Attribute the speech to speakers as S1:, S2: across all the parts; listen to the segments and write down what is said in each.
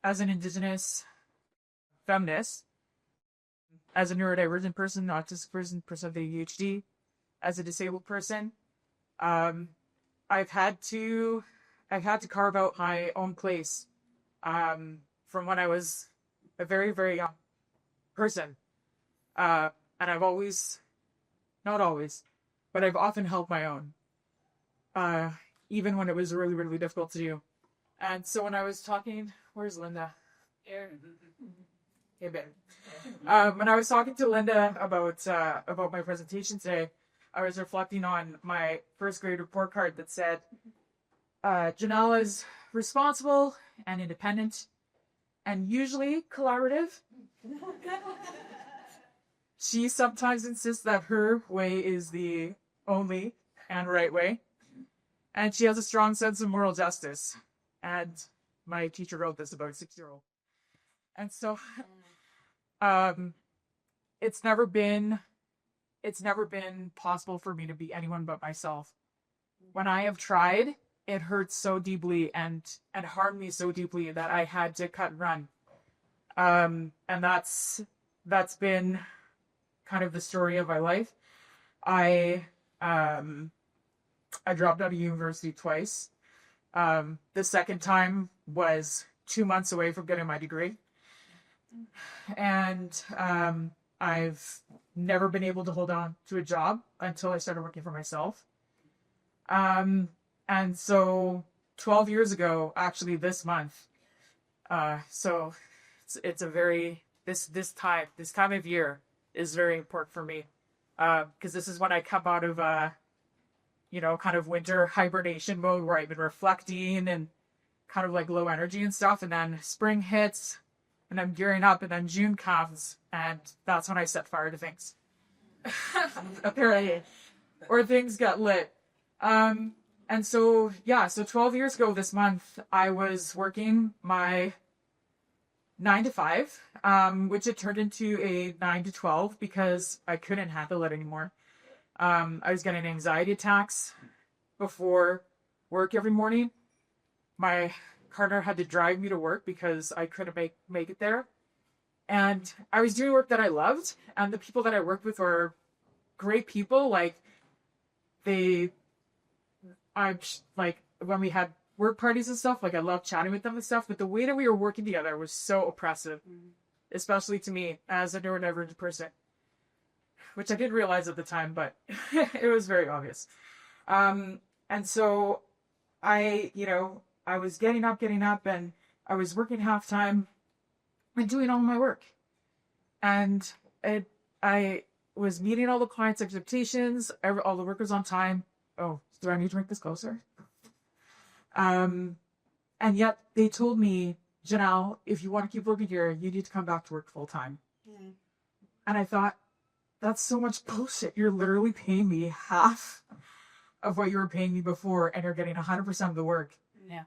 S1: as an Indigenous feminist, as a neurodivergent person, autistic person with ADHD, as a disabled person, um, I've had to carve out my own place from when I was a very, very young person. And I've always, not always, but I've often held my own, even when it was really, really difficult to do. And so when I was talking, where's Linda? Here. Hey, babe. When I was talking to Linda about my presentation today, I was reflecting on my first grade report card that said, Janelle is responsible and independent and usually collaborative. She sometimes insists that her way is the only and right way. And she has a strong sense of moral justice. And my teacher wrote this about a 6-year-old. And so it's never been possible for me to be anyone but myself. When I have tried, it hurts so deeply and harmed me so deeply that I had to cut and run. And that's been kind of the story of my life. I dropped out of university twice. The second time was 2 months away from getting my degree. And I've never been able to hold on to a job until I started working for myself. And so 12 years ago, actually this month, so it's a very, this time of year is very important for me. Because this is when I come out of, kind of winter hibernation mode where I've been reflecting and kind of like low energy and stuff. And then spring hits and I'm gearing up and then June comes and that's when I set fire to things. Apparently. Or things got lit. And so 12 years ago this month, I was working my 9 to 5, which had turned into a 9 to 12 because I couldn't handle it anymore. I was getting anxiety attacks before work every morning. My partner had to drive me to work because I couldn't make it there. And I was doing work that I loved, and the people that I worked with were great people. Like, when we had work parties and stuff, like I loved chatting with them and stuff, but the way that we were working together was so oppressive, especially to me as a neurodivergent person, which I didn't realize at the time, but it was very obvious. And so I was getting up and I was working half time and doing all my work. And I was meeting all the clients' expectations, all the workers on time. Oh, do I need to make this closer? And yet they told me, Janelle, if you want to keep working here, you need to come back to work full time. Mm. And I thought, that's so much bullshit. You're literally paying me half of what you were paying me before, and you're getting 100% of the work. Yeah.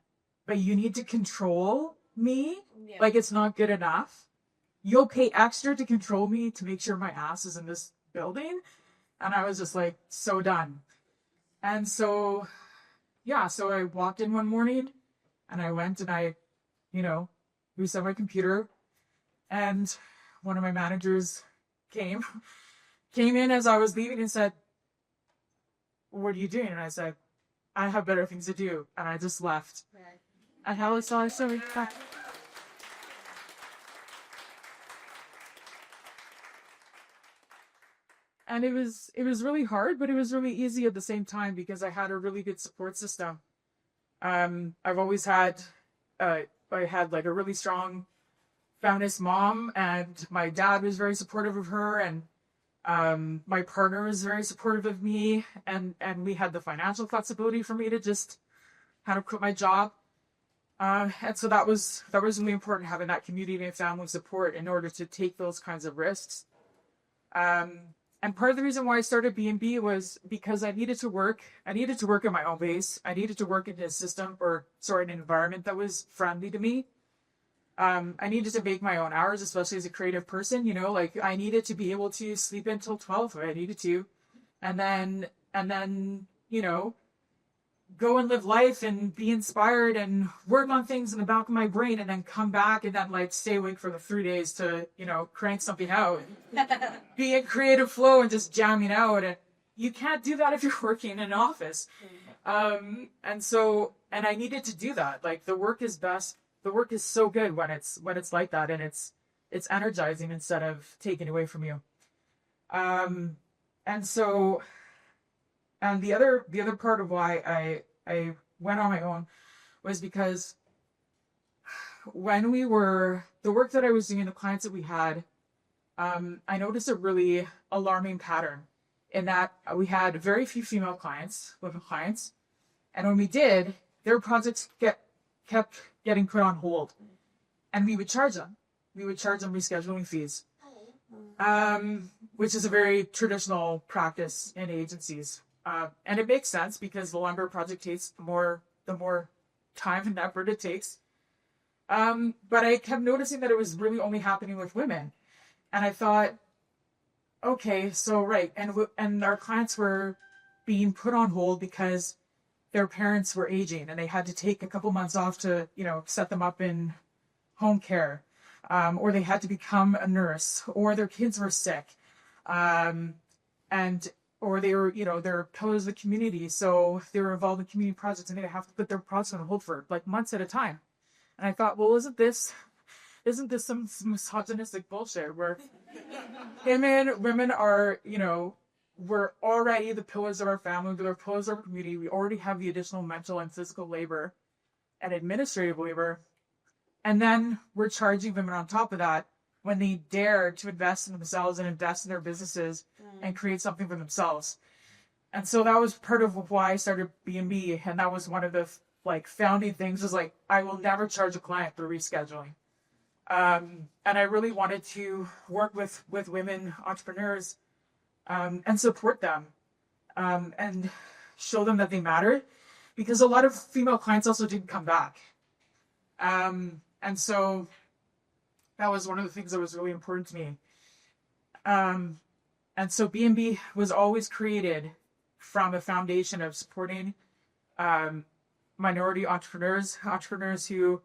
S1: But you need to control me. Yeah. Like, it's not good enough. You'll pay extra to control me to make sure my ass is in this building. And I was just like, so done. And so I walked in one morning and I went and I, reset my computer, and one of my managers came in as I was leaving and said, what are you doing? And I said, I have better things to do. And I just left. Right. And how saw I so back. And it was really hard, but it was really easy at the same time because I had a really good support system. I've always had, I had like a really strong feminist mom, and my dad was very supportive of her, and my partner was very supportive of me, and we had the financial flexibility for me to just kind of quit my job. And so that was really important, having that community and family support in order to take those kinds of risks. And part of the reason why I started B&B was because I needed to work. I needed to work at my own base. I needed to work in an environment that was friendly to me. I needed to make my own hours, especially as a creative person, like I needed to be able to sleep until 12 if I needed to. And then, go and live life and be inspired and work on things in the back of my brain and then come back and then like stay awake for the 3 days to, you know, crank something out, be in creative flow and just jamming out. And you can't do that if you're working in an office. And I needed to do that. Like the work is best. The work is so good when it's like that, and it's energizing instead of taken away from you. And the other part of why I went on my own was because when the work that I was doing, the clients that we had, I noticed a really alarming pattern in that we had very few female clients, women clients. And when we did, their projects kept getting put on hold. And we would charge them. We would charge them rescheduling fees, which is a very traditional practice in agencies. And it makes sense because the longer a project takes, the more time and effort it takes. But I kept noticing that it was really only happening with women. And I thought, okay, so right. And our clients were being put on hold because their parents were aging and they had to take a couple months off to, you know, set them up in home care. Or they had to become a nurse, or their kids were sick. Or they were, you know, they're pillars of the community. So they were involved in community projects and they have to put their projects on hold for like months at a time. And I thought, well, isn't this some misogynistic bullshit where women are, you know, we're already the pillars of our family, we're the pillars of our community. We already have the additional mental and physical labor and administrative labor. And then we're charging women on top of that when they dare to invest in themselves and invest in their businesses and create something for themselves. And so that was part of why I started B&B. And that was one of the like founding things, was like, I will never charge a client for rescheduling. And I really wanted to work with women entrepreneurs and support them and show them that they matter, because a lot of female clients also didn't come back. And so that was one of the things that was really important to me. And so B&B was always created from a foundation of supporting minority entrepreneurs who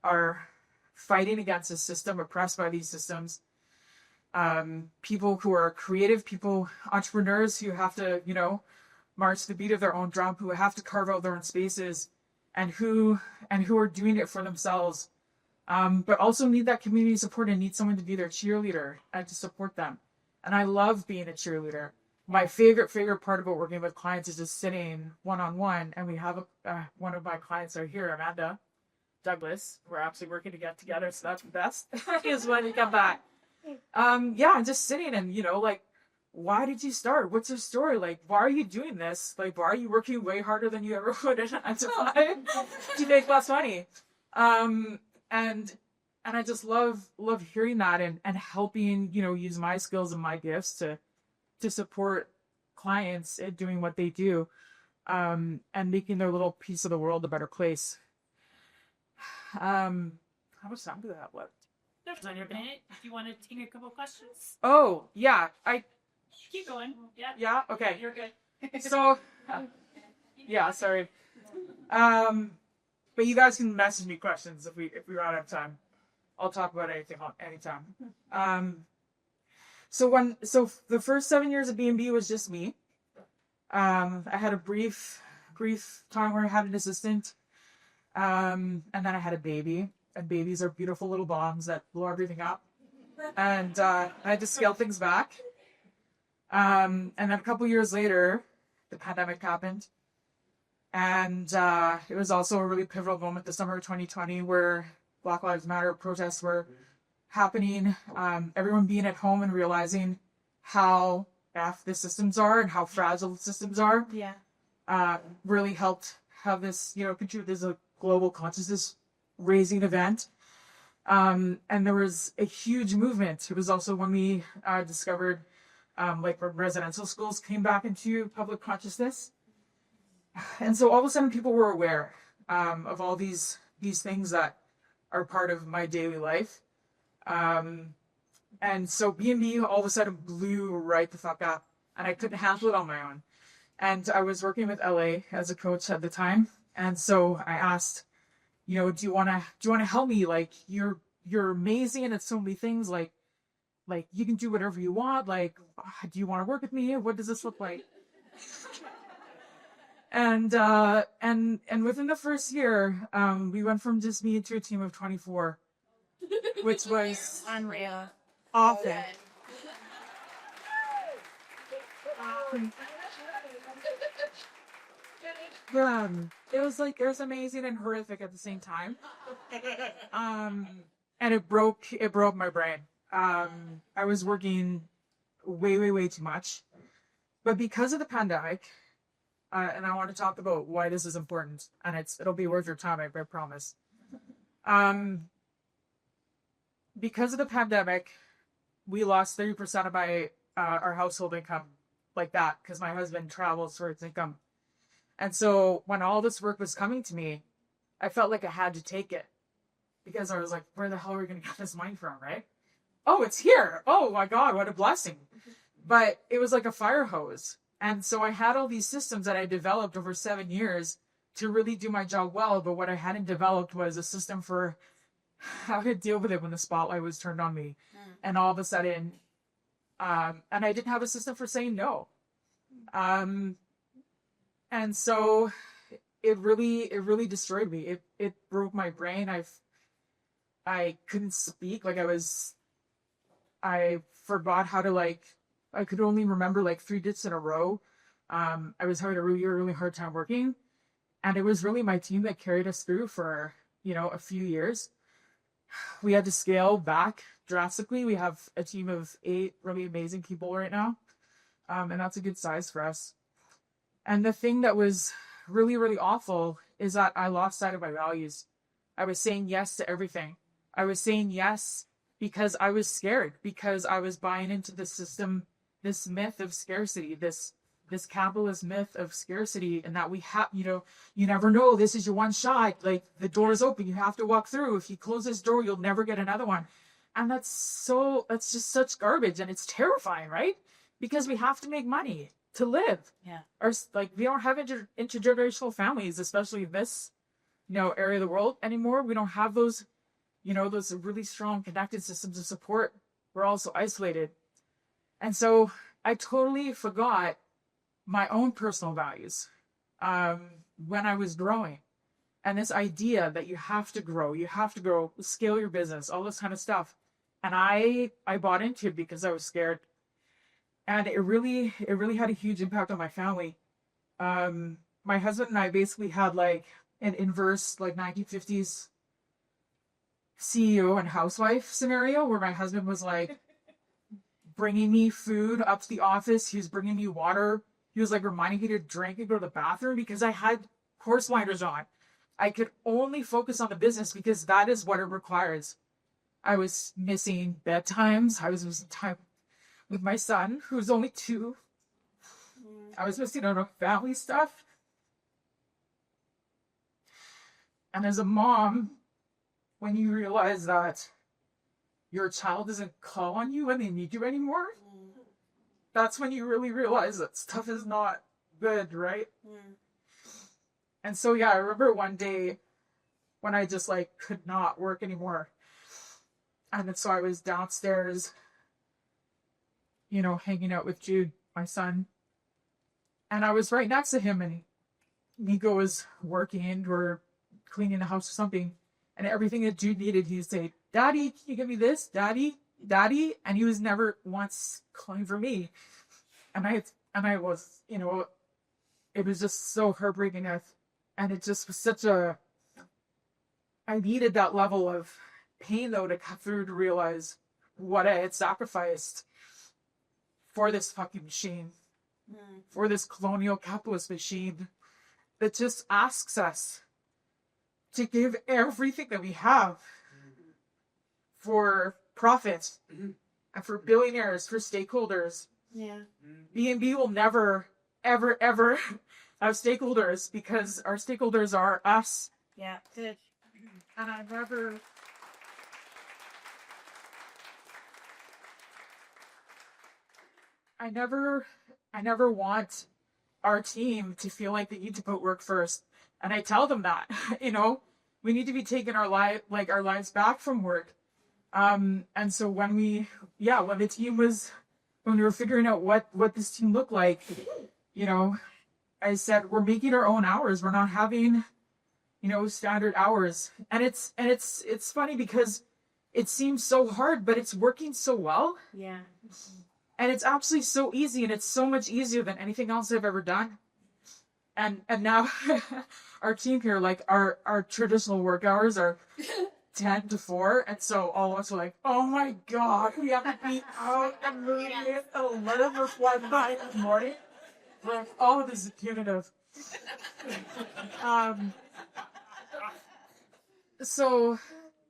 S1: are fighting against a system, oppressed by these systems. People who are creative, entrepreneurs who have to, you know, march to the beat of their own drum, who have to carve out their own spaces, and who are doing it for themselves, but also need that community support and need someone to be their cheerleader and to support them. And I love being a cheerleader. My favorite part about working with clients is just sitting one-on-one, and we have one of my clients are here, Amanda Douglas. We're actually working to get together, so that's the best. Is when you come back. And just sitting and, you know, like, why did you start? What's your story? Like, why are you doing this? Like, why are you working way harder than you ever would in a 9-to-5 to make less money? And I just love hearing that and helping, you know, use my skills and my gifts to support clients in doing what they do, and making their little piece of the world a better place. How much time do I have left?
S2: There's on your minute. Do you want to take a couple questions?
S1: Oh, yeah.
S2: Keep going. Yeah.
S1: Yeah? Okay.
S2: You're good.
S1: So, yeah, sorry. But you guys can message me questions if we run out of time. I'll talk about anything anytime. So the first 7 years of B&B was just me. I had a brief time where I had an assistant. And then I had a baby. And babies are beautiful little bombs that blow everything up. And I had to scale things back. And then a couple years later, the pandemic happened. And it was also a really pivotal moment, the summer of 2020, where Black Lives Matter protests were happening. Everyone being at home and realizing how effed the systems are and how fragile the systems are. Yeah. Really helped have this, you know, contribute as a global consciousness raising event. And there was a huge movement. It was also when we discovered like residential schools came back into public consciousness. And so all of a sudden people were aware of all these things that are part of my daily life. And so B&B all of a sudden blew right the fuck up, and I couldn't handle it on my own. And I was working with LA as a coach at the time. And so I asked, do you want to help me? Like, you're amazing at so many things. Like you can do whatever you want. Like, do you want to work with me? What does this look like? And within the first year, we went from just me to a team of 24, which was
S2: Unreal.
S1: awful. It was amazing and horrific at the same time. And it broke my brain. I was working way too much, but because of the pandemic, and I want to talk about why this is important, and it'll be worth your time, I promise. Because of the pandemic, we lost 30% of our household income, like that, because my husband travels for his income. And so when all this work was coming to me, I felt like I had to take it, because I was like, where the hell are we going to get this money from, right? Oh, it's here. Oh my God, what a blessing. But it was like a fire hose. And so I had all these systems that I developed over 7 years to really do my job well. But what I hadn't developed was a system for how to deal with it when the spotlight was turned on me. And all of a sudden, and I didn't have a system for saying no. And so it really destroyed me. It broke my brain. I couldn't speak. Like I forgot how to I could only remember 3 digits in a row. I was having a really hard time working. And it was really my team that carried us through for, a few years. We had to scale back drastically. We have a team of 8 really amazing people right now. And that's a good size for us. And the thing that was really awful is that I lost sight of my values. I was saying yes to everything. I was saying yes because I was scared, because I was buying into the system, this myth of scarcity, this capitalist myth of scarcity, and that we have, you never know. This is your one shot. Like, the door is open. You have to walk through. If you close this door, you'll never get another one. And that's just such garbage. And it's terrifying, right? Because we have to make money to live.
S2: Yeah.
S1: We don't have intergenerational families, especially in this, area of the world anymore. We don't have those, those really strong connected systems of support. We're also isolated. And so I totally forgot my own personal values when I was growing. And this idea that you have to grow, scale your business, all this kind of stuff. And I bought into it because I was scared. And it really had a huge impact on my family. My husband and I basically had an inverse 1950s CEO and housewife scenario, where my husband was bringing me food up to the office. He was bringing me water. He was reminding me to drink and go to the bathroom because I had horse blinders on. I could only focus on the business because that is what it requires. I was missing bedtimes. I was missing time with my son, who's only 2. I was missing out on family stuff. And as a mom, when you realize that your child doesn't call on you when they need you anymore, that's when you really realize that stuff is not good, right? And so, I remember one day when I just could not work anymore. And so I was downstairs, hanging out with Jude, my son. And I was right next to him, and Nico was working or cleaning the house or something. And everything that Jude needed, he'd say, "Daddy, can you give me this? Daddy, Daddy?" And he was never once calling for me. And I was, it was just so heartbreaking. And it just was I needed that level of pain, though, to cut through to realize what I had sacrificed for this fucking machine, for this colonial capitalist machine that just asks us to give everything that we have for profit and for billionaires, for stakeholders.
S2: Yeah.
S1: B&B will never, ever have stakeholders because our stakeholders are us.
S2: Yeah. Good.
S1: And I never want our team to feel like they need to put work first. And I tell them that, we need to be taking our lives back from work. And so when we were figuring out what this team looked like, I said, we're making our own hours. We're not having, standard hours. And it's funny because it seems so hard, but it's working so well.
S3: Yeah.
S1: And it's actually so easy, and it's so much easier than anything else I've ever done. And now our team here, like our traditional work hours are 10 to 4. And so all of us are like, oh my God, we have to be out and moving at 11 or 1 in the morning. We're like, oh, this is punitive. So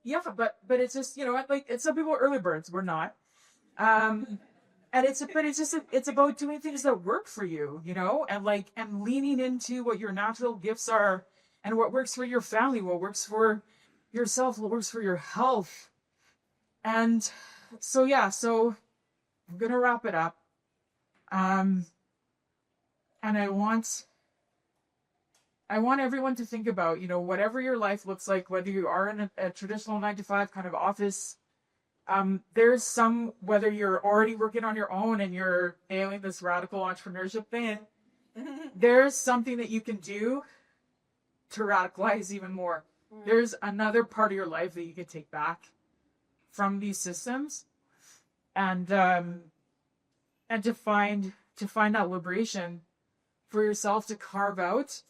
S1: yeah, but it's just, it's some people are early birds, we're not. And it's about doing things that work for you, and leaning into what your natural gifts are and what works for your family, what works for yourself, what works for your health. And so I'm going to wrap it up. And I want everyone to think about, whatever your life looks like, whether you are in a traditional 9-to-5 kind of office, there's whether you're already working on your own and you're nailing this radical entrepreneurship thing, there's something that you can do to radicalize even more. There's another part of your life that you can take back from these systems, and to find that liberation for yourself to carve out,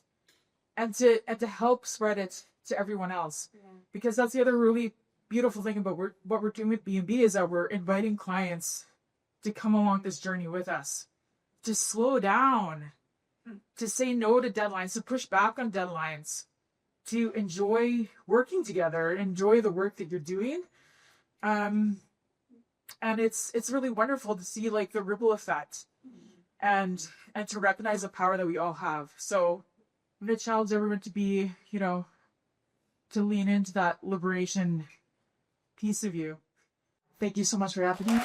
S1: and to help spread it to everyone else. Yeah. Because that's the other really beautiful thing about what we're doing with B&B is that we're inviting clients to come along this journey with us, to slow down, to say no to deadlines, to push back on deadlines, to enjoy working together, enjoy the work that you're doing. And it's really wonderful to see like the ripple effect and to recognize the power that we all have. So I'm going to challenge everyone to be, to lean into that liberation piece of you. Thank you so much for having me.